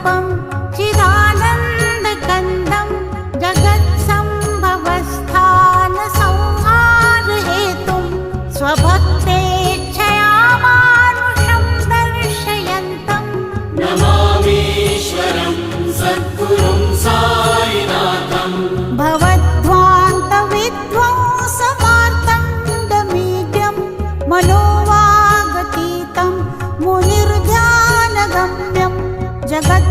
स्वरूपं चिदानन्दकन्दं जगत्सम्भवस्थानसंहारहेतुं स्वभक्तेच्छया मानुषं दर्शयन्तं नमामीश्वरं सद्गुरुं साईनाथं भवद्ध्वान्तविध्वंसमार्तण्डमीड्यं मनोवागतीतं मुनिर्ध्यानगम्यं जगत्